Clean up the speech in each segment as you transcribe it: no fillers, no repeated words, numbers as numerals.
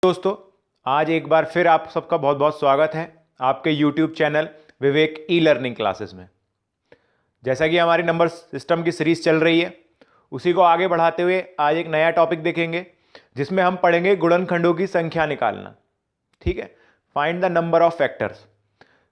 दोस्तों, आज एक बार फिर आप सबका बहुत बहुत स्वागत है आपके YouTube चैनल विवेक ई लर्निंग क्लासेस में। जैसा कि हमारी नंबर सिस्टम की सीरीज चल रही है, उसी को आगे बढ़ाते हुए आज एक नया टॉपिक देखेंगे जिसमें हम पढ़ेंगे गुणनखंडों की संख्या निकालना। ठीक है, find the number of factors.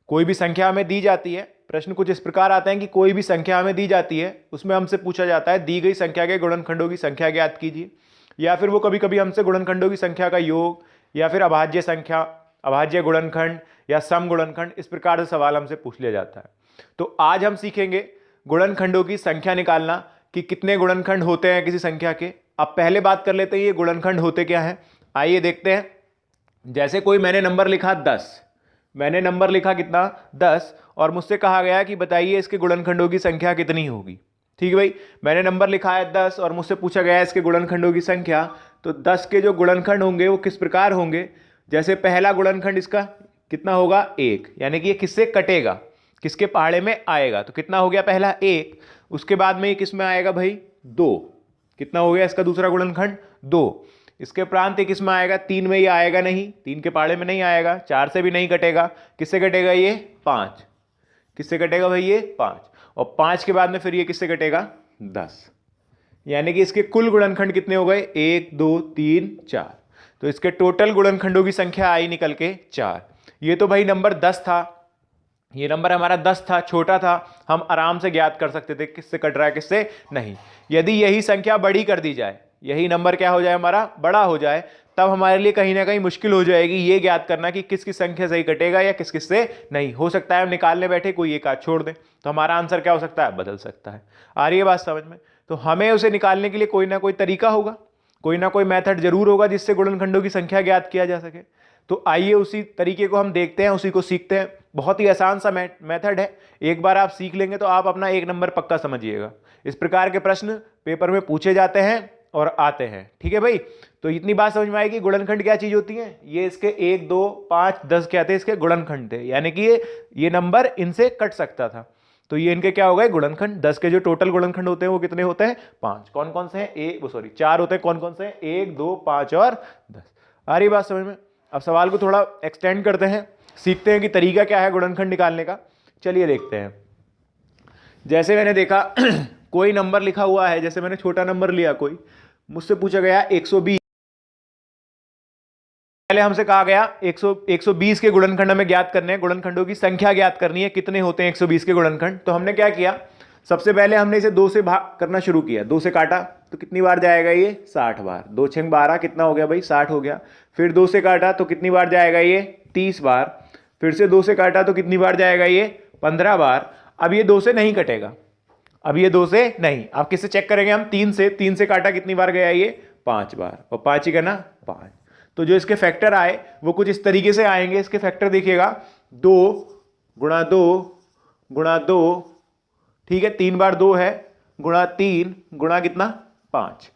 कोई भी संख्या हमें दी जाती है, प्रश्न कुछ इस प्रकार आते हैं कि कोई भी संख्या हमें दी जाती है, उसमें हमसे पूछा जाता है दी गई संख्या के गुणनखंडों की संख्या ज्ञात कीजिए, या फिर वो कभी कभी हमसे गुणनखंडों की संख्या का योग या फिर अभाज्य संख्या, अभाज्य गुणनखंड या सम गुणनखंड, इस प्रकार से सवाल हमसे पूछ लिया जाता है। तो आज हम सीखेंगे गुणनखंडों की संख्या निकालना कि कितने गुणनखंड होते हैं किसी संख्या के। अब पहले बात कर लेते हैं ये गुणनखंड होते क्या हैं। आइए देखते हैं। जैसे कोई मैंने नंबर लिखा 10, मैंने नंबर लिखा कितना 10, और मुझसे कहा गया कि बताइए इसके गुणनखंडों की संख्या कितनी होगी। ठीक है भाई, मैंने नंबर लिखा है 10 और मुझसे पूछा गया है इसके गुणनखंडों की संख्या। तो 10 के जो गुणनखंड होंगे वो किस प्रकार होंगे। जैसे पहला गुणनखंड इसका कितना होगा 1, यानी कि ये किससे कटेगा, किसके पहाड़े में आएगा। तो कितना हो गया पहला 1, उसके बाद में ये किस में आएगा भाई 2, कितना हो गया इसका दूसरा गुणनखंड 2। इसके उपरांत किस में आएगा 3 में, ये आएगा नहीं, 3 के पहाड़े में नहीं आएगा, 4 से भी नहीं कटेगा, किससे कटेगा ये 5, किससे कटेगा भाई ये 5, और 5 के बाद में फिर ये किससे कटेगा 10। यानी कि इसके कुल गुणनखंड कितने हो गए 1 2 3 4। तो इसके टोटल गुणनखंडों की संख्या आई निकल के 4। ये तो भाई नंबर 10 था, ये नंबर हमारा 10 था, छोटा था, हम आराम से ज्ञात कर सकते थे किससे कट रहा है किससे नहीं। यदि यही संख्या बड़ी कर दी जाए, यही नंबर क्या हो जाए हमारा बड़ा हो जाए, तब हमारे लिए कहीं ना कहीं मुश्किल हो जाएगी ये ज्ञात करना कि किस किस संख्या से ही कटेगा या किस किस से नहीं। हो सकता है हम निकालने बैठे कोई एक आध छोड़ दें, तो हमारा आंसर क्या हो सकता है बदल सकता है। आ रही है बात समझ में। तो हमें उसे निकालने के लिए कोई ना कोई तरीका होगा, कोई ना कोई मेथड जरूर होगा जिससे गुणनखंडों की संख्या ज्ञात किया जा सके। तो आइए उसी तरीके को हम देखते हैं, उसी को सीखते हैं। बहुत ही आसान सा मेथड है, एक बार आप सीख लेंगे तो आप अपना 1 नंबर पक्का समझिएगा। इस प्रकार के प्रश्न पेपर में पूछे जाते हैं और आते हैं। ठीक है भाई, तो इतनी बात समझ में आएगी गुणनखंड क्या चीज होती है। ये इसके 1 2 5 10 क्या थे, इसके गुणनखंड थे, यानी कि ये नंबर इनसे कट सकता था। तो ये इनके क्या हो गए गुणनखंड। 10 के जो टोटल गुणनखंड होते हैं वो कितने होते हैं 5। कौन कौन से हैं 4 होते हैं। कौन कौन से हैं 1 2 5 और 10। आ रही बात समझ में। अब सवाल को थोड़ा एक्सटेंड करते हैं, सीखते हैं कि तरीका क्या है गुणनखंड निकालने का। चलिए देखते हैं। जैसे मैंने देखा कोई नंबर लिखा हुआ है, जैसे मैंने छोटा नंबर लिया, कोई मुझसे पूछा गया 120। पहले हमसे कहा गया 120 के गुणनखंड हमें ज्ञात करने हैं, गुणनखंडों की संख्या ज्ञात करनी है, कितने होते हैं 120 के गुणनखंड। तो हमने क्या किया, सबसे पहले हमने इसे 2 से भाग करना शुरू किया। 2 से काटा तो कितनी बार जाएगा ये 60 बार। 2 6 12 कितना हो गया भाई 60 हो गया। फिर 2 से काटा तो कितनी बार जाएगा ये 30 बार। फिर से 2 से काटा तो कितनी बार जाएगा ये 15 बार। अब ये 2 से नहीं कटेगा, अब ये 2 से नहीं। अब किससे चेक करेंगे हम 3 से काटा कितनी बार गया ये 5 बार, और 5 ही करना 5। तो जो इसके फैक्टर आए वो कुछ इस तरीके से आएंगे। इसके फैक्टर देखिएगा 2 गुणा 2 गुणा 2, ठीक है, 3 बार 2 है, गुणा 3 गुणा कितना 5।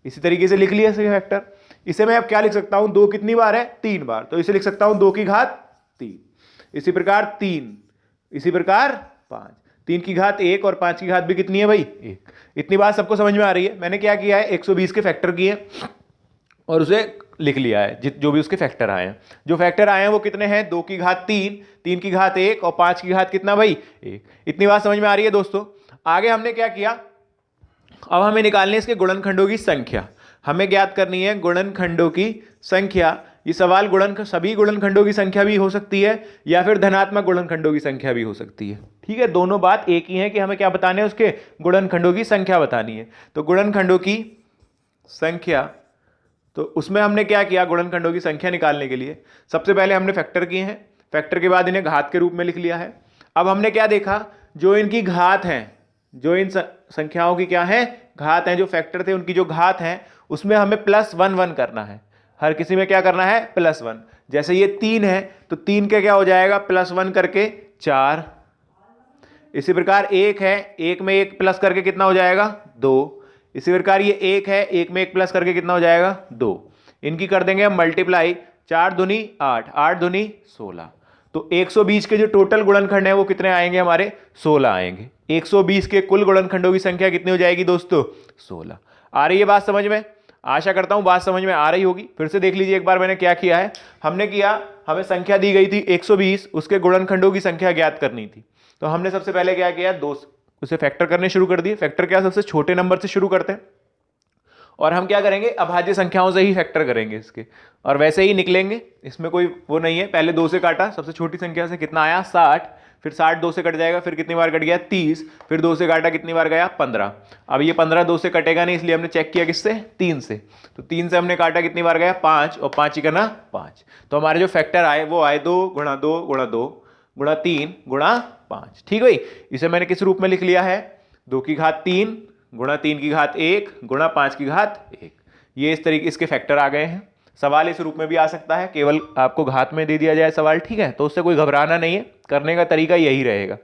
इसी तरीके से लिख लिया इसके फैक्टर। इसे मैं अब क्या लिख सकता हूं, 2 कितनी बार है 3 बार, तो इसे लिख सकता हूं 2 की घात 3। इसी प्रकार 3, इसी प्रकार 5, 3 की घात 1 और 5 की घात भी कितनी है भाई 1। इतनी बात सबको समझ में आ रही है। मैंने क्या किया है 120 के फैक्टर किए और उसे लिख लिया है, जो भी उसके फैक्टर आए हैं। जो फैक्टर आए हैं वो कितने हैं 2 की घात 3, 3 की घात 1 और 5 की घात कितना भाई 1। इतनी बात समझ में आ रही है दोस्तों। आगे हमने क्या किया, अब हमें निकालनी है इसके गुणनखंडों की संख्या। हमें ज्ञात करनी है गुणनखंडों की संख्या। ये सवाल सभी गुणनखंडों की संख्या भी हो सकती है या फिर धनात्मक गुणनखंडों की संख्या भी हो सकती है। ठीक है, दोनों बात एक ही है कि हमें क्या बताने है, उसके गुणनखंडों की संख्या बतानी है। तो गुणनखंडों की संख्या, तो उसमें हमने क्या किया गुणनखंडों की संख्या निकालने के लिए, सबसे पहले हमने फैक्टर किए हैं, फैक्टर के बाद इन्हें घात के रूप में लिख लिया है। अब हमने क्या देखा, जो इनकी घात हैं, जो इन संख्याओं की क्या है घात हैं, जो फैक्टर थे उनकी जो घात हैं उसमें हमें +1 1 करना है। हर किसी में क्या करना है +1। जैसे ये 3 है तो 3 के क्या हो जाएगा +1 करके 4। इसी प्रकार 1 है, 1 में 1 प्लस करके कितना हो जाएगा 2। इसी प्रकार ये 1 है, 1 में 1 प्लस करके कितना हो जाएगा 2। इनकी कर देंगे हम मल्टीप्लाई, 4 दूनी 8, 8 दूनी 16। तो 120 के जो टोटल गुणनखंड है वो कितने आएंगे हमारे 16 आएंगे। 120 के कुल गुणनखंडों की संख्या कितनी हो जाएगी दोस्तों 16। आ रही है बात समझ में। आशा करता हूं बात समझ में आ रही होगी। फिर से देख लीजिए एक बार मैंने क्या किया है। हमने किया, हमें संख्या दी गई थी 120, उसके गुणनखंडों की संख्या ज्ञात करनी थी। तो हमने सबसे पहले क्या किया, 2 उसे फैक्टर करने शुरू कर दिए। फैक्टर क्या, सबसे छोटे नंबर से शुरू करते हैं और हम क्या करेंगे, अभाज्य संख्याओं से ही फैक्टर करेंगे इसके, और वैसे ही निकलेंगे, इसमें कोई वो नहीं है। पहले 2 से काटा, सबसे छोटी संख्या से कितना आया 60, फिर 60 2 से कट जाएगा, फिर कितनी बार कट गया 30, फिर 2 से काटा कितनी बार गया 15। अब ये 15 2 से कटेगा नहीं, इसलिए हमने चेक किया किससे, 3 से। तो 3 से हमने काटा, कितनी बार गया 5, और 5 ही करना 5। तो हमारे जो फैक्टर आए वो आए 2 गुणा 2 गुणा 2 गुणा 3 गुणा 5। ठीक भाई, इसे मैंने किस रूप में लिख लिया है, 2 की घात 3 गुणा 3 की घात 1 गुणा 5 की घात 1। ये इस तरीके इसके फैक्टर आ गए हैं। सवाल इस रूप में भी आ सकता है, केवल आपको घात में दे दिया जाए सवाल, ठीक है, तो उससे कोई घबराना नहीं है, करने का तरीका यही रहेगा।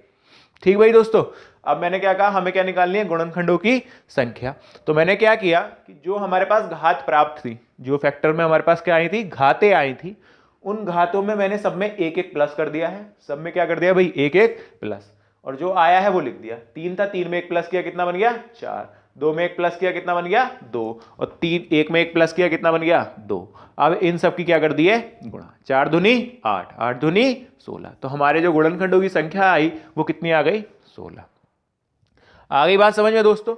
ठीक भाई दोस्तों, अब मैंने क्या कहा, हमें क्या निकालनी है, गुणनखंडों की संख्या। तो मैंने क्या किया कि जो हमारे पास घात प्राप्त थी, जो फैक्टर में हमारे पास क्या आई थी, घातें आई थी, उन घातों में मैंने सब में 1-1 प्लस कर दिया है। सब में क्या कर दिया भाई, 1-1 प्लस, और जो आया है वो लिख दिया। 3 था, 3 में 1 प्लस किया, कितना बन गया 4, 2 में 1 प्लस किया, कितना बन गया 2, और 1 में 1 प्लस किया, कितना बन गया 2। अब इन सब की क्या कर दिए, गुणा, 4 दूनी 8, 8 दूनी 16। तो हमारे जो गुणनखंडों की संख्या आई वो कितनी आ गई, 16। आ गई बात समझ में दोस्तों?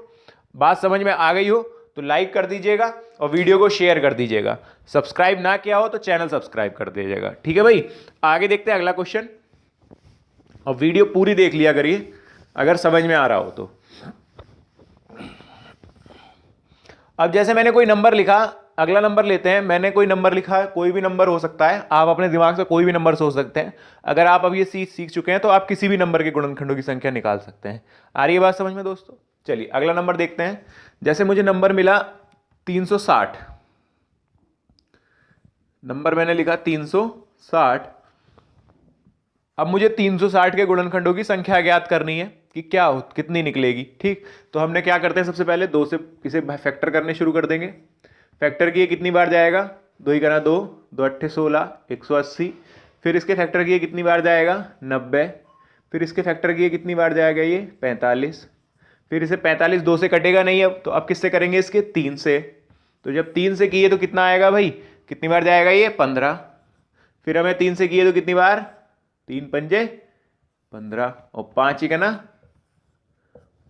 बात समझ में आ गई हो तो लाइक कर दीजिएगा और वीडियो को शेयर कर दीजिएगा। सब्सक्राइब ना किया हो तो चैनल सब्सक्राइब कर दीजिएगा। ठीक है भाई, आगे देखते हैं अगला क्वेश्चन, और वीडियो पूरी देख लिया करिए अगर समझ में आ रहा हो तो। अब जैसे मैंने कोई नंबर लिखा, अगला नंबर लेते हैं। मैंने कोई नंबर लिखा, कोई भी नंबर हो सकता है, आप अपने दिमाग से कोई भी नंबर सोच सकते हैं। अगर आप अब ये सीख चुके हैं तो आप किसी भी नंबर के गुणनखंडों की संख्या निकाल सकते हैं। आ रही है बात समझ में दोस्तों? चलिए अगला नंबर देखते हैं। जैसे मुझे नंबर मिला 360, नंबर मैंने लिखा 360। अब मुझे 360 के गुणनखंडों की संख्या ज्ञात करनी है कि क्या कितनी निकलेगी। ठीक, तो हमने क्या करते हैं, सबसे पहले 2 से इसे फैक्टर करने शुरू कर देंगे। फैक्टर किए कितनी बार जाएगा, 2 ही करना 2, 2 अट्ठे 16, 180। फिर इसके फैक्टर किए कितनी बार जाएगा 90। फिर इसके फैक्टर किए कितनी बार जाएगा ये 45। फिर इसे 45 2 से कटेगा नहीं, अब तो अब किससे करेंगे, इसके 3 से। तो जब 3 से किए तो कितना आएगा भाई, कितनी बार जाएगा ये 15। फिर हमें 3 से किए तो कितनी बार, 3 पंजे 15, और 5 ही करना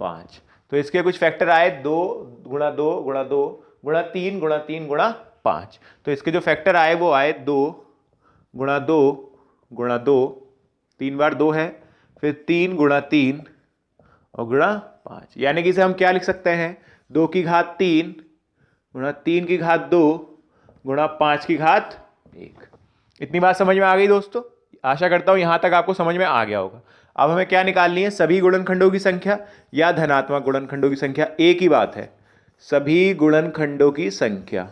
5। तो इसके कुछ फैक्टर आए 2 गुणा 2 गुणा 2 गुणा 3 गुणा 3 गुणा 5। तो इसके जो फैक्टर आए वो आए 2 गुणा 2 गुणा 2, 3 बार 2 है, फिर 3 गुणा 3 और गुणा 5। यानी कि इसे हम क्या लिख सकते हैं, 2 की घात 3 गुणा 3 की घात 2 गुणा 5 की घात 1। इतनी बात समझ में आ गई दोस्तों? आशा करता हूं यहां तक आपको समझ में आ गया होगा। अब हमें क्या निकालनी है, सभी गुणनखंडों की संख्या या धनात्मक गुणनखंडों की संख्या, एक ही बात है, सभी गुणनखंडों की संख्या।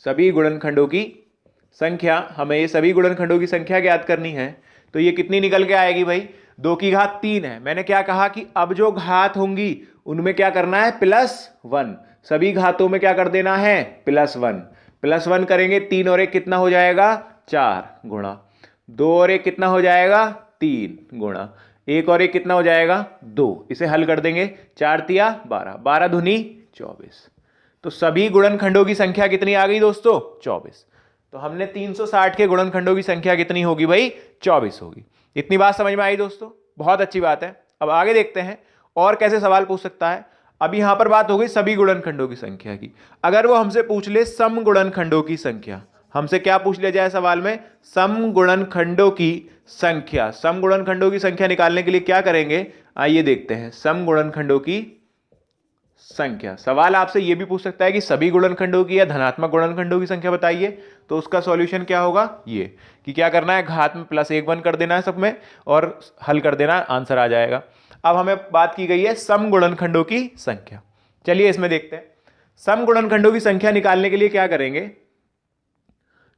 सभी गुणनखंडों की संख्या, हमें ये सभी गुणनखंडों की संख्या ज्ञात करनी है। तो ये कितनी निकल के आएगी भाई, 2 की घात 3 है। मैंने क्या कहा कि अब जो घात होंगी उनमें क्या करना है, +1। सभी घातों में क्या कर देना है, +1। +1 करेंगे, 3 और 1 कितना हो जाएगा 4 गुणा, 2 और 1 कितना हो जाएगा 3 गुणा, 1 और 1 कितना हो जाएगा 2। इसे हल कर देंगे, 4 तिया 12, 12 दूनी 24। तो सभी गुणनखंडों की संख्या कितनी आ गई दोस्तों, 24। तो हमने 360 के गुणनखंडों की संख्या कितनी होगी भाई, 24 होगी। इतनी बात समझ में आई दोस्तों? बहुत अच्छी बात है। अब आगे देखते हैं और कैसे सवाल पूछ सकता है। अब यहां पर बात हो गई सभी गुणनखंडों की संख्या की। अगर वो हमसे पूछ ले सम गुणनखंडों की संख्या, हमसे क्या पूछ लिया जाए सवाल में, सम गुणनखंडों की संख्या। सम गुणनखंडों की संख्या निकालने के लिए क्या करेंगे, आइए देखते हैं। सम गुणनखंडों की संख्या, सवाल आपसे यह भी पूछ सकता है कि सभी गुणनखंडों की या धनात्मक गुणनखंडों की संख्या बताइए। तो उसका सॉल्यूशन क्या होगा, ये कि क्या करना है, घात में +1 1 कर देना है सब में और हल कर देना, आंसर आ जाएगा। अब हमें बात की गई है सम गुणनखंडों की संख्या। चलिए इसमें देखते हैं। सम गुणनखंडों की संख्या निकालने के लिए क्या करेंगे,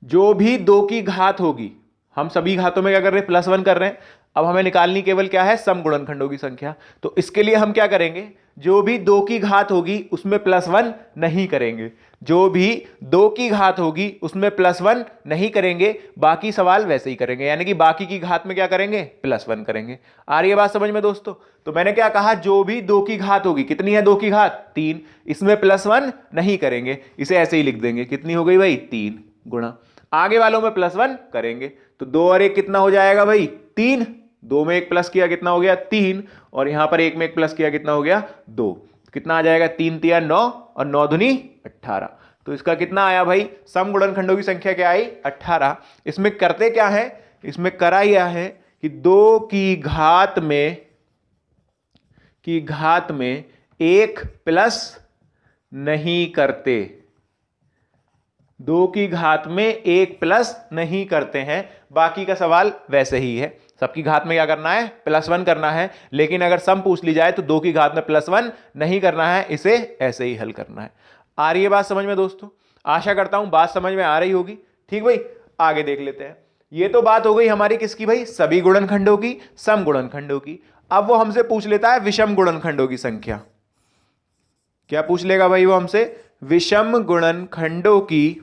जो भी 2 की घात होगी, हम सभी घातों में क्या कर रहे हैं, +1 कर रहे हैं। अब हमें निकालनी केवल क्या है, सम गुणनखंडों की संख्या। तो इसके लिए हम क्या करेंगे, जो भी 2 की घात होगी उसमें +1 नहीं करेंगे, जो भी 2 की घात होगी उसमें +1 नहीं करेंगे, बाकी सवाल वैसे ही करेंगे, यानी कि बाकी की घात में क्या करेंगे, +1 करेंगे। आ रही है बात समझ में दोस्तों? तो मैंने क्या कहा, जो भी 2 की घात होगी, कितनी है 2 की घात, 3, इसमें +1 नहीं करेंगे, इसे ऐसे ही लिख देंगे, कितनी हो गई भाई, 3 गुणा, आगे वालों में +1 करेंगे। तो 2 और 1 कितना हो जाएगा भाई, 3, 2 में 1 प्लस किया कितना हो गया, 3, और यहां पर 1 में 1 प्लस किया कितना हो गया, 2, कितना आ जाएगा, 3 तिया 9 और 9 दूनी 18। तो इसका कितना आया भाई, सम गुणनखंडों की संख्या क्या आई, 18। इसमें करते क्या है, इसमें करा यह है कि 2 की घात में 1 प्लस नहीं करते, 2 की घात में 1 प्लस नहीं करते हैं, बाकी का सवाल वैसे ही है, सबकी घात में क्या करना है, +1 करना है, लेकिन अगर सम पूछ ली जाए तो 2 की घात में +1 नहीं करना है, इसे ऐसे ही हल करना है। आ रही है बात समझ में दोस्तों? आशा करता हूं बात समझ में आ रही होगी। ठीक भाई, आगे देख लेते हैं। ये तो बात हो गई हमारी किसकी भाई, सभी गुणनखंडों की, सम गुणनखंडों की। अब वो हमसे पूछ लेता है विषम गुणनखंडों की संख्या। क्या पूछ लेगा भाई वो हमसे, विषम गुणनखंडों की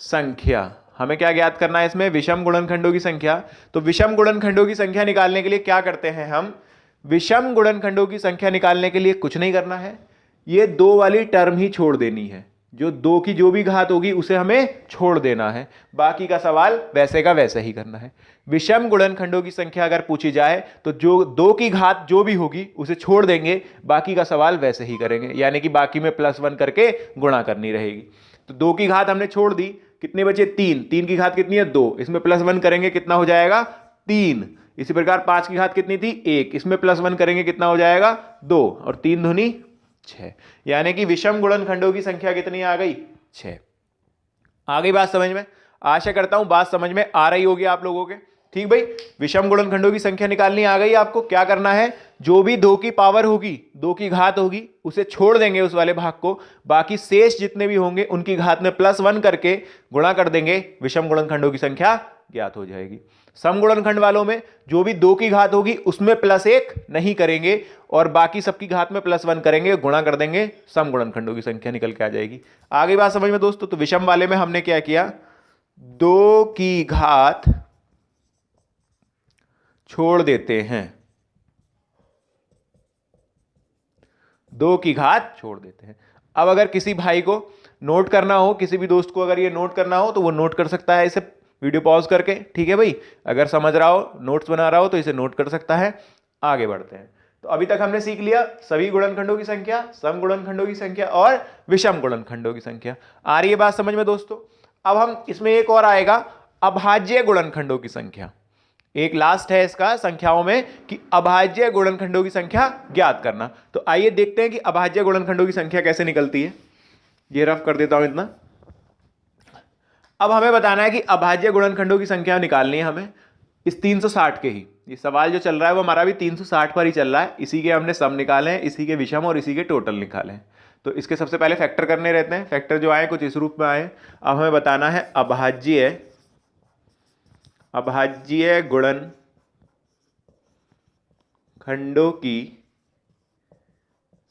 संख्या। हमें क्या ज्ञात करना है इसमें, विषम गुणनखंडों की संख्या। तो विषम गुणनखंडों की संख्या निकालने के लिए क्या करते हैं हम, विषम गुणनखंडों की संख्या निकालने के लिए कुछ नहीं करना है, ये 2 वाली टर्म ही छोड़ देनी है, जो 2 की जो भी घात होगी उसे हमें छोड़ देना है, बाकी का सवाल वैसे का वैसे ही करना है। विषम गुणनखंडों की संख्या अगर पूछी जाए तो जो 2 की घात जो भी होगी उसे छोड़ देंगे, बाकी का सवाल वैसे ही करेंगे, यानी कि बाकी में +1 करके गुणा करनी रहेगी। तो 2 की घात हमने छोड़ दी, कितने बचे, 3, 3 की घात कितनी है, 2, इसमें +1 करेंगे कितना हो जाएगा, 3। इसी प्रकार 5 की घात कितनी थी, 1, इसमें +1 करेंगे कितना हो जाएगा, 2, और 3 दूनी 6, यानी कि विषम गुणनखंडों की संख्या कितनी आ गई, 6। आ गई बात समझ में? आशा करता हूं बात समझ में आ रही होगी आप लोगों के। ठीक भाई, विषम गुणनखंडों की संख्या निकालनी आ गई आपको। क्या करना है, जो भी 2 की पावर होगी, 2 की घात होगी, उसे छोड़ देंगे उस वाले भाग को, बाकी शेष जितने भी होंगे उनकी घात में +1 करके गुणा कर देंगे, विषम गुणनखंडों की संख्या ज्ञात हो जाएगी। सम गुणनखंड वालों में जो भी 2 की घात होगी उसमें +1 नहीं करेंगे और बाकी सबकी घात में +1 करेंगे, गुणा कर देंगे, सम गुणनखंडों की संख्या निकल के आ जाएगी। आगे बात समझ में दोस्तों? तो विषम वाले में हमने क्या किया, 2 की घात छोड़ देते हैं, 2 की घात छोड़ देते हैं। अब अगर किसी भाई को नोट करना हो, किसी भी दोस्त को अगर ये नोट करना हो तो वो नोट कर सकता है इसे वीडियो पॉज करके। ठीक है भाई, अगर समझ रहा हो, नोट्स बना रहा हो तो इसे नोट कर सकता है। आगे बढ़ते हैं। तो अभी तक हमने सीख लिया सभी गुणनखंडों की संख्या, सम गुणनखंडों की संख्या और विषम गुणनखंडों की संख्या। आ रही है बात समझ में दोस्तों? अब हम इसमें एक और आएगा, अभाज्य गुणनखंडों की संख्या। एक लास्ट है इसका संख्याओं में कि अभाज्य गुणनखंडों की संख्या ज्ञात करना। तो आइए देखते हैं कि अभाज्य गुणनखंडों की संख्या कैसे निकलती है। ये रफ कर देता हूं इतना। अब हमें बताना है कि अभाज्य गुणनखंडों की संख्या निकालनी है हमें इस 360 के ही। ये सवाल जो चल रहा है वो हमारा भी 360 पर ही चल रहा है। इसी के हमने सम निकाले हैं, इसी के विषम और इसी के टोटल निकाले हैं। तो इसके सबसे पहले फैक्टर करने रहते हैं। फैक्टर जो आए कुछ इस रूप में आए। अब हमें बताना है अभाज्य गुणनखंडों की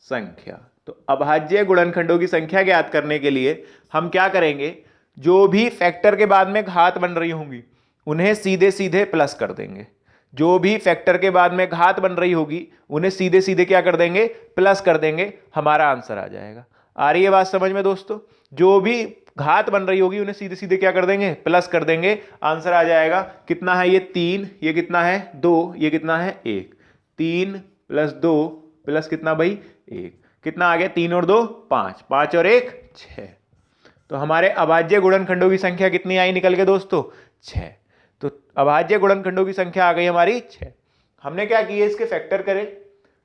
संख्या। तो अभाज्य गुणनखंडों की संख्या ज्ञात करने के लिए हम क्या करेंगे, जो भी फैक्टर के बाद में घात बन रही होंगी उन्हें सीधे सीधे प्लस कर देंगे। जो भी फैक्टर के बाद में घात बन रही होगी उन्हें सीधे सीधे क्या कर देंगे, प्लस कर देंगे, हमारा आंसर आ जाएगा। आ रही है बात समझ में दोस्तों? जो भी घात बन रही होगी उन्हें सीधे सीधे क्या कर देंगे, प्लस कर देंगे, आंसर आ जाएगा। कितना है ये 3, ये कितना है 2, ये कितना है 1। 3 + 2 प्लस कितना भाई 1, कितना आ गया 3 और 2 5, 5 और 1 6। तो हमारे अभाज्य गुणनखंडों की संख्या कितनी आई निकल के दोस्तों, 6। तो अभाज्य गुणनखंडों की संख्या आ गई हमारी 6। हमने क्या किया, इसके फैक्टर करे,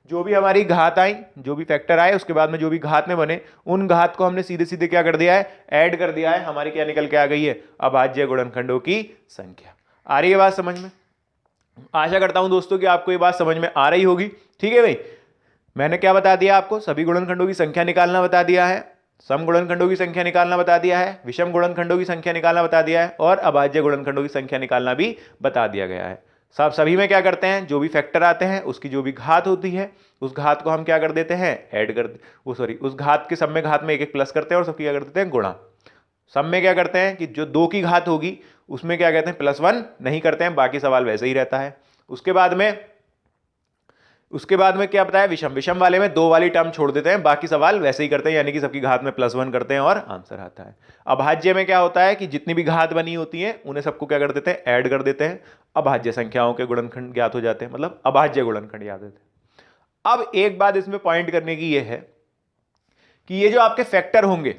जो भी हमारी घात आई, जो भी फैक्टर आए उसके बाद में जो भी घात में बने उन घात को हमने सीधे सीधे क्या कर दिया है, ऐड कर दिया है। हमारी क्या निकल के आ गई है, अभाज्य गुणनखंडों की संख्या। आ रही है बात समझ में? आशा करता हूं दोस्तों कि आपको ये बात समझ में आ रही होगी। ठीक है भाई, मैंने क्या बता दिया आपको, सभी गुणनखंडों की संख्या निकालना बता दिया है। सम गुणनखंडों की संख्या निकालना बता दिया है, विषम गुणनखंडों की संख्या निकालना बता दिया है और अभाज्य गुणनखंडों की संख्या निकालना भी बता दिया गया है। सभी में क्या करते हैं, जो भी फैक्टर आते हैं उसकी जो भी घात होती है उस घात को हम क्या कर देते हैं, ऐड कर उस घात के सब में घात में एक एक प्लस करते हैं और सबकी क्या कर देते हैं, गुणा। सब में क्या करते हैं कि जो 2 की घात होगी उसमें क्या कहते हैं, +1 नहीं करते हैं, बाकी सवाल वैसे ही रहता है। उसके बाद में क्या बताया, विषम वाले में 2 वाली टर्म छोड़ देते हैं, बाकी सवाल वैसे ही करते हैं, यानी कि सबकी घात में +1 करते हैं और आंसर आता है। अभाज्य में क्या होता है कि जितनी भी घात बनी होती है उन्हें सबको क्या कर देते हैं, ऐड कर देते हैं, अभाज्य संख्याओं के गुणनखंड ज्ञात हो जाते हैं, मतलब अभाज्य गुणनखंड ज्ञात होते हैं। अब एक बात इसमें पॉइंट करने की यह है कि ये जो आपके फैक्टर होंगे,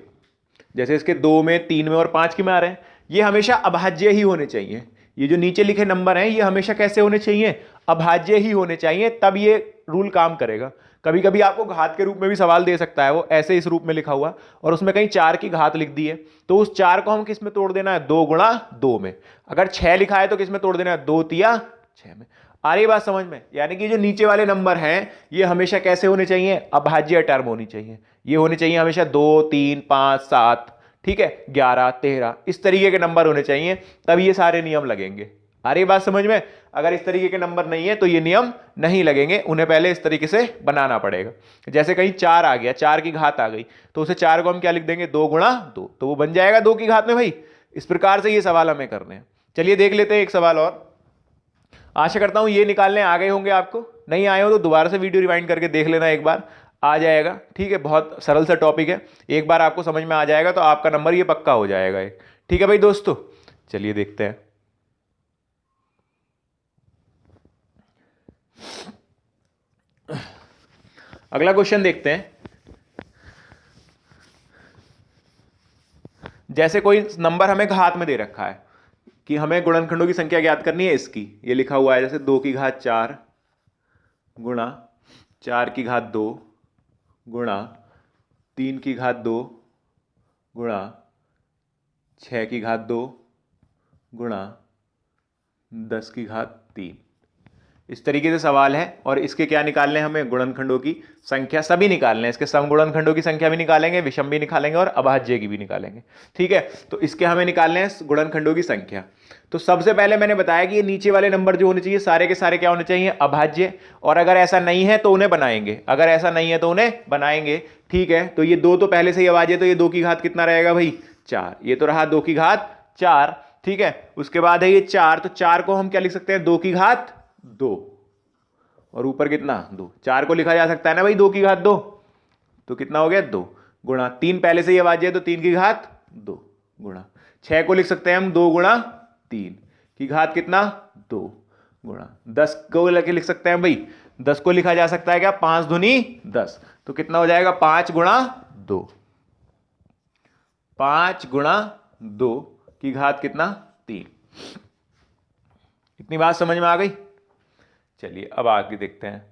जैसे इसके 2 में 3 में और 5 की में आ रहे हैं, ये हमेशा अभाज्य ही होने चाहिए। ये जो नीचे लिखे नंबर हैं ये हमेशा कैसे होने चाहिए, अभाज्य ही होने चाहिए, तब ये रूल काम करेगा। कभी कभी आपको घात के रूप में भी सवाल दे सकता है, वो ऐसे इस रूप में लिखा हुआ और उसमें कहीं 4 की घात लिख दी है, तो उस 4 को हम किस में तोड़ देना है, 2 गुणा 2 में। अगर 6 लिखा है तो किस में तोड़ देना है, 2 तिया 6 में। आ रही बात समझ में, यानी कि जो नीचे वाले नंबर हैं ये हमेशा कैसे होने चाहिए, अभाज्य टर्म होनी चाहिए। ये होने चाहिए हमेशा 2, 3, 5, 7, ठीक है, 11, 13, इस तरीके के नंबर होने चाहिए, तब ये सारे नियम लगेंगे। आ रही बात समझ में। अगर इस तरीके के नंबर नहीं है तो ये नियम नहीं लगेंगे, उन्हें पहले इस तरीके से बनाना पड़ेगा। जैसे कहीं 4 आ गया, 4 की घात आ गई, तो उसे 4 को हम क्या लिख देंगे, 2 गुणा 2, तो वो बन जाएगा 2 की घात में भाई। इस प्रकार से ये सवाल हमें करने हैं। चलिए देख लेते हैं एक सवाल और। आशा करता हूं ये निकालने आ गए होंगे, आपको नहीं आए हो तो दोबारा से वीडियो रिवाइंड करके देख लेना, एक बार आ जाएगा, ठीक है। बहुत सरल सा टॉपिक है, एक बार आपको समझ में आ जाएगा तो आपका नंबर ये पक्का हो जाएगा, ठीक है भाई दोस्तों। चलिए देखते हैं। अगला क्वेश्चन देखते हैं। जैसे कोई नंबर हमें घात में दे रखा है कि हमें गुणनखंडों की संख्या ज्ञात करनी है इसकी, ये लिखा हुआ है जैसे 2 की घात 4 गुणा 4 की घात 2 गुणा 3 की घात 2 गुणा 6 की घात 2 गुणा 10 की घात 3। इस तरीके से सवाल है और इसके क्या निकालने हैं हमें, गुणनखंडों की संख्या सभी निकालने हैं। इसके सम गुणनखंडों की संख्या भी निकालेंगे, विषम भी निकालेंगे और अभाज्य की भी निकालेंगे, ठीक है। तो इसके हमें निकालने हैं गुणनखंडों की संख्या। तो सबसे पहले मैंने बताया कि ये नीचे वाले नंबर जो होने चाहिए सारे के सारे क्या होने चाहिए, अभाज्य, और अगर ऐसा नहीं है तो उन्हें बनाएंगे, अगर ऐसा नहीं है तो उन्हें बनाएंगे, ठीक है। तो ये 2 तो पहले से ही अभाज्य, तो ये 2 की घात कितना रहेगा भाई, 4, ये तो रहा 2 की घात 4, ठीक है। उसके बाद है ये 4, तो 4 को हम क्या लिख सकते हैं, 2 की घात 2 और ऊपर कितना 2, 4 को लिखा जा सकता है ना भाई 2 की घात 2, तो कितना हो गया 2 गुणा 3, पहले से ये अभाज्य है तो 3 की घात 2 गुणा 6 को लिख सकते हैं हम 2 गुणा 3 की घात कितना 2 गुणा 10 को लेके लिख सकते हैं भाई, 10 को लिखा जा सकता है क्या, 5 दूनी 10, तो कितना हो जाएगा 5 गुणा 2, 5 गुणा 2 की घात कितना 3। इतनी बात समझ में आ गई। चलिए अब आगे देखते हैं,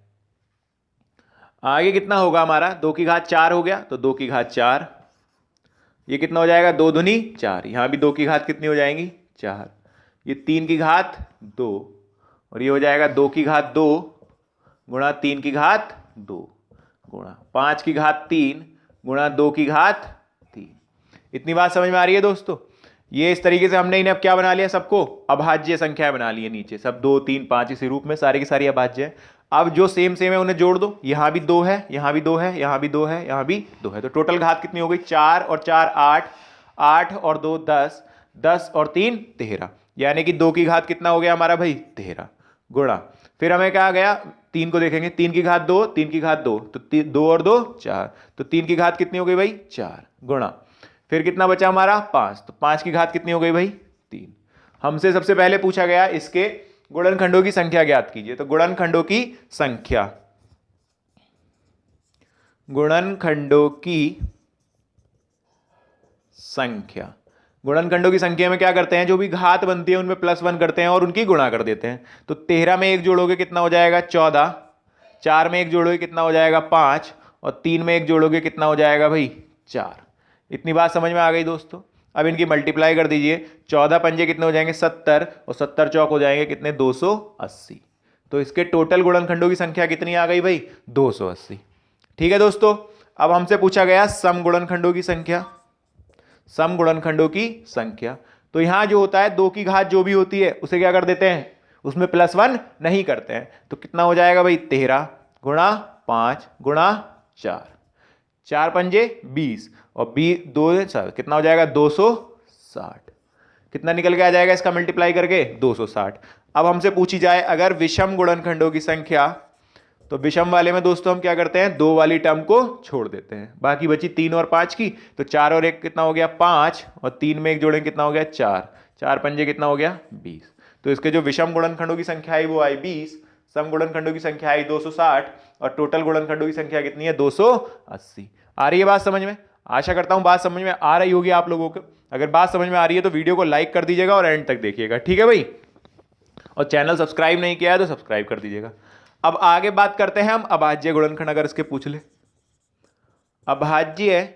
आगे कितना होगा हमारा, 2 की घात 4 हो गया तो 2 की घात 4, ये कितना हो जाएगा 2 दूनी 4, यहां भी 2 की घात कितनी हो जाएंगी 4, ये 3 की घात 2 और ये हो जाएगा 2 की घात 2 गुणा 3 की घात 2 गुणा 5 की घात 3 गुणा 2 की घात 3। इतनी बात समझ में आ रही है दोस्तों। ये इस तरीके से हमने इन्हें अब क्या बना लिया, सबको अभाज्य संख्या बना ली है, नीचे सब 2, 3, 5 इसी रूप में सारी की सारी अभाज्य है। अब जो सेम है उन्हें जोड़ दो, यहां भी 2 है, यहां भी 2 है, यहां भी 2 है, यहां भी 2 है, तो टोटल घात कितनी हो गई, 4 और 4 8, 8 और 2 10, 10 और 3 13, यानी कि 2 की घात कितना हो गया हमारा भाई 13 गुणा, फिर हमें क्या आ गया, 3 को देखेंगे, 3 की घात 2, 3 की घात 2, तो 2 और 2 4, तो 3 की घात कितनी हो गई भाई 4 गुणा, फिर कितना बचा हमारा 5, तो 5 की घात कितनी हो गई भाई 3। हमसे सबसे पहले पूछा गया इसके गुणनखंडों की संख्या ज्ञात कीजिए, तो गुणनखंडों की संख्या, गुणनखंडों की संख्या, गुणनखंडों की संख्या में क्या करते हैं, जो भी घात बनती है उनमें +1 करते हैं और उनकी गुणा कर देते हैं। तो 13 में 1 जोड़ोगे कितना हो जाएगा 14, 4 में 1 जोड़ोगे कितना हो जाएगा 5 और 3 में 1 जोड़ोगे कितना हो जाएगा भाई 4। इतनी बात समझ में आ गई दोस्तों। अब इनकी मल्टीप्लाई कर दीजिए, 14 पंजे कितने हो जाएंगे 70 और 70 चौक हो जाएंगे कितने 280, तो इसके टोटल गुणनखंडों की संख्या कितनी आ गई भाई 280। ठीक है दोस्तों, अब हमसे पूछा गया सम गुणनखंडों की संख्या, सम गुणनखंडों की संख्या। तो यहां जो होता है 2 की घात जो भी होती है उसे क्या कर देते हैं, उसमें +1 नहीं करते हैं। तो कितना हो जाएगा भाई, 13 गुणा 5 गुणा 4, 4 पंजे 20 और 2 कितना हो जाएगा 260। कितना निकल के आ जाएगा इसका मल्टीप्लाई करके 260। अब हमसे पूछी जाए अगर विषम गुणनखंडों की संख्या, तो विषम वाले में दोस्तों हम क्या करते हैं, 2 वाली टर्म को छोड़ देते हैं, बाकी बची 3 और 5 की। तो 4 और 1 कितना हो गया 5 और 3 में 1 जोड़ें कितना हो गया 4, 4 पंजे कितना हो गया 20। तो इसके जो विषम गुणनखंडों की संख्या आई वो आई 20, सम गुणनखंडों की संख्या आई 260 और टोटल गुणनखंडों की संख्या कितनी है 280। आ रही है बात समझ में? आशा करता हूं बात समझ में आ रही होगी आप लोगों को। अगर बात समझ में आ रही है तो वीडियो को लाइक कर दीजिएगा और एंड तक देखिएगा, ठीक है भाई। और चैनल सब्सक्राइब नहीं किया है तो सब्सक्राइब कर दीजिएगा। अब आगे बात करते हैं हम अभाज्य गुणनखंड, अगर इसके पूछ ले अभाज्य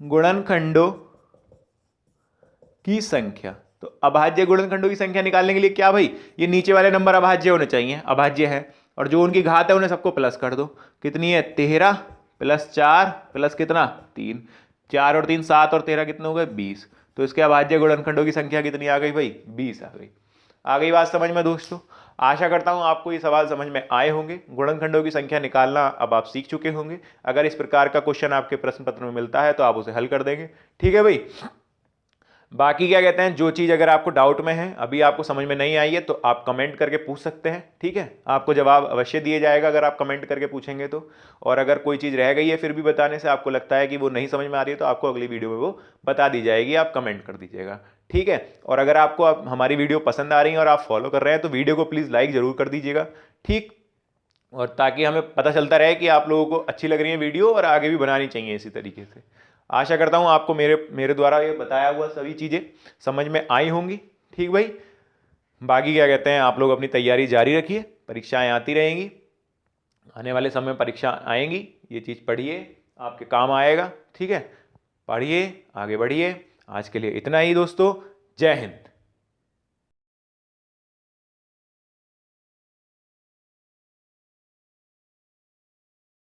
गुणनखंडों की संख्या। तो अभाज्य गुणनखंडों की संख्या निकालने के लिए क्या भाई, ये नीचे वाले नंबर अभाज्य होने चाहिए, अभाज्य है, और जो उनकी घात है उन्हें सबको प्लस कर दो। कितनी है 13 प्लस 4 प्लस कितना 3, 4 और 3 7 और 13 कितने हो गए 20। तो इसके अभाज्य गुणनखंडों की संख्या कितनी आ गई भाई 20 आ गई। आ गई बात समझ में दोस्तों? आशा करता हूं आपको ये सवाल समझ में आए होंगे। गुणनखंडों की संख्या निकालना अब आप सीख चुके होंगे। अगर इस प्रकार का क्वेश्चन आपके प्रश्न पत्र में मिलता है तो आप उसे हल कर देंगे, ठीक है भाई। बाकी क्या कहते हैं, जो चीज़ अगर आपको डाउट में है, अभी आपको समझ में नहीं आई है, तो आप कमेंट करके पूछ सकते हैं, ठीक है। आपको जवाब अवश्य दिया जाएगा अगर आप कमेंट करके पूछेंगे तो। और अगर कोई चीज़ रह गई है फिर भी बताने से, आपको लगता है कि वो नहीं समझ में आ रही है, तो आपको अगली वीडियो में वो बता दी जाएगी, आप कमेंट कर दीजिएगा, ठीक है। और अगर आपको हमारी वीडियो पसंद आ रही है और आप फॉलो कर रहे हैं तो वीडियो को प्लीज़ लाइक ज़रूर कर दीजिएगा, ठीक। और ताकि हमें पता चलता रहे कि आप लोगों को अच्छी लग रही है वीडियो और आगे भी बनानी चाहिए इसी तरीके से। आशा करता हूं आपको मेरे द्वारा ये बताया हुआ सभी चीज़ें समझ में आई होंगी, ठीक भाई। बाकी क्या कहते हैं, आप लोग अपनी तैयारी जारी रखिए, परीक्षाएं आती रहेंगी, आने वाले समय में परीक्षा आएंगी, ये चीज़ पढ़िए, आपके काम आएगा, ठीक है। पढ़िए, आगे बढ़िए। आज के लिए इतना ही दोस्तों, जय हिंद।